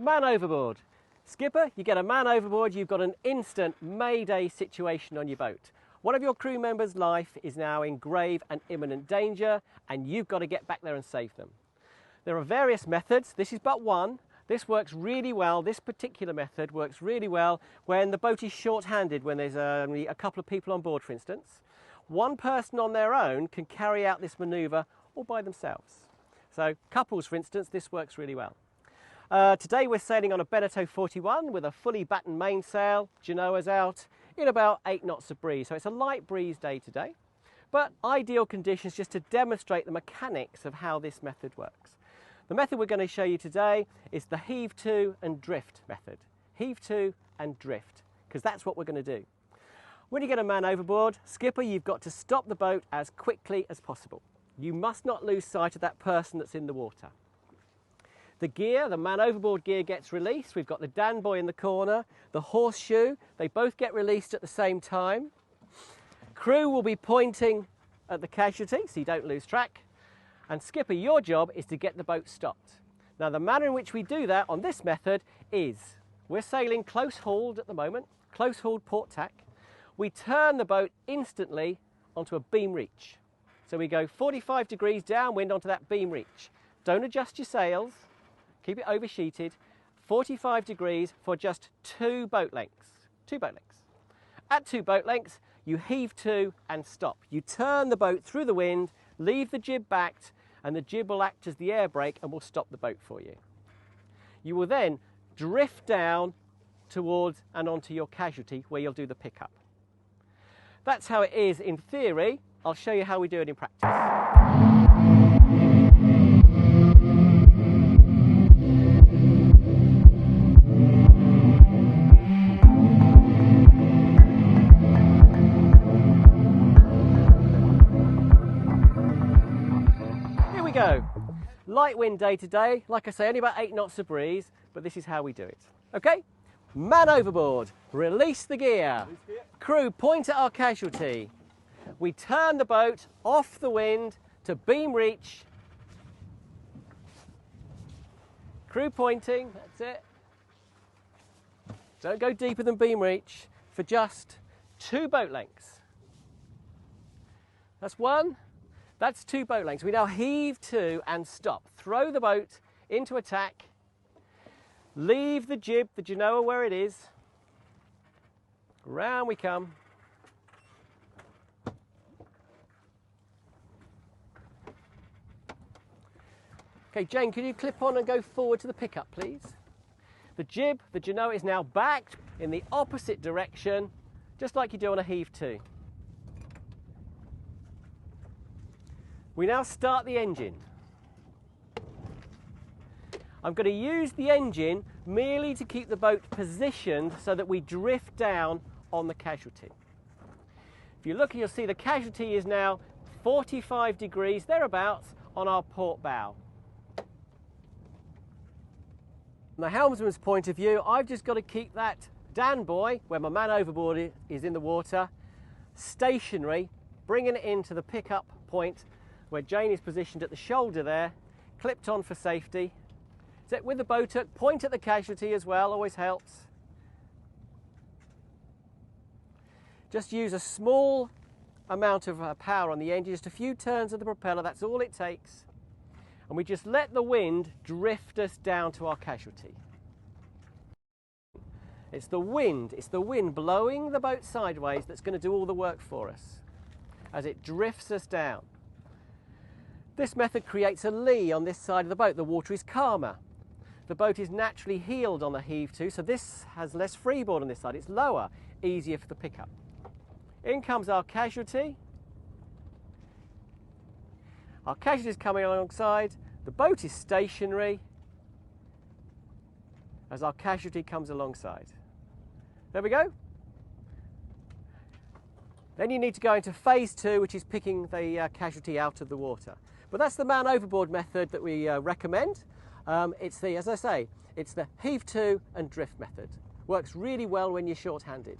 Man overboard. Skipper, you get a man overboard, you've got an instant mayday situation on your boat. One of your crew members' life is now in grave and imminent danger, and you've got to get back there and save them. There are various methods. This is but one. This works really well. This particular method works really well when the boat is short-handed, when there's only a couple of people on board, for instance. One person on their own can carry out this manoeuvre all by themselves. So couples, for instance, this works really well. Today we're sailing on a Beneteau 41 with a fully battened mainsail. Genoa's out in about 8 knots of breeze, so it's a light breeze day today, but ideal conditions just to demonstrate the mechanics of how this method works. The method we're going to show you today is the heave to and drift method. Heave to and drift, because that's what we're going to do. When you get a man overboard, skipper, you've got to stop the boat as quickly as possible. You must not lose sight of that person that's in the water. The gear, the man overboard gear, gets released. We've got the Dan buoy in the corner, the horseshoe, they both get released at the same time. Crew will be pointing at the casualty so you don't lose track. And skipper, your job is to get the boat stopped. Now the manner in which we do that on this method is, we're sailing close hauled at the moment, close hauled port tack. We turn the boat instantly onto a beam reach. So we go 45 degrees downwind onto that beam reach. Don't adjust your sails. Keep it oversheeted, 45 degrees for just 2 boat lengths. 2 boat lengths. At 2 boat lengths, you heave to and stop. You turn the boat through the wind, leave the jib backed, and the jib will act as the air brake and will stop the boat for you. You will then drift down towards and onto your casualty where you'll do the pickup. That's how it is in theory. I'll show you how we do it in practice. Go. Light wind day today, like I say, only about 8 knots of breeze, but this is how we do it. Okay, man overboard, release the gear. Crew, point at our casualty. We turn the boat off the wind to beam reach. Crew pointing, that's it. Don't go deeper than beam reach for just 2 boat lengths. That's 1. That's 2 boat lengths. We now heave to and stop. Throw the boat into attack. Leave the jib, the Genoa, where it is. Round we come. Okay, Jane, can you clip on and go forward to the pickup, please? The jib, the Genoa, is now backed in the opposite direction, just like you do on a heave to. We now start the engine. I'm going to use the engine merely to keep the boat positioned so that we drift down on the casualty. If you look, you'll see the casualty is now 45 degrees, thereabouts, on our port bow. From the helmsman's point of view, I've just got to keep that Dan buoy, where my man overboard is in the water, stationary, bringing it into the pickup point where Jane is positioned at the shoulder there, clipped on for safety. Sit with the boat hook, point at the casualty as well, always helps. Just use a small amount of power on the engine, just a few turns of the propeller, that's all it takes. And we just let the wind drift us down to our casualty. It's the wind blowing the boat sideways that's going to do all the work for us as it drifts us down. This method creates a lee on this side of the boat. The water is calmer. The boat is naturally heeled on the heave to, so this has less freeboard on this side. It's lower, easier for the pickup. In comes our casualty. Our casualty is coming alongside. The boat is stationary as our casualty comes alongside. There we go. Then you need to go into phase 2, which is picking the casualty out of the water. But that's the man overboard method that we recommend. As I say, it's the heave to and drift method. Works really well when you're short-handed.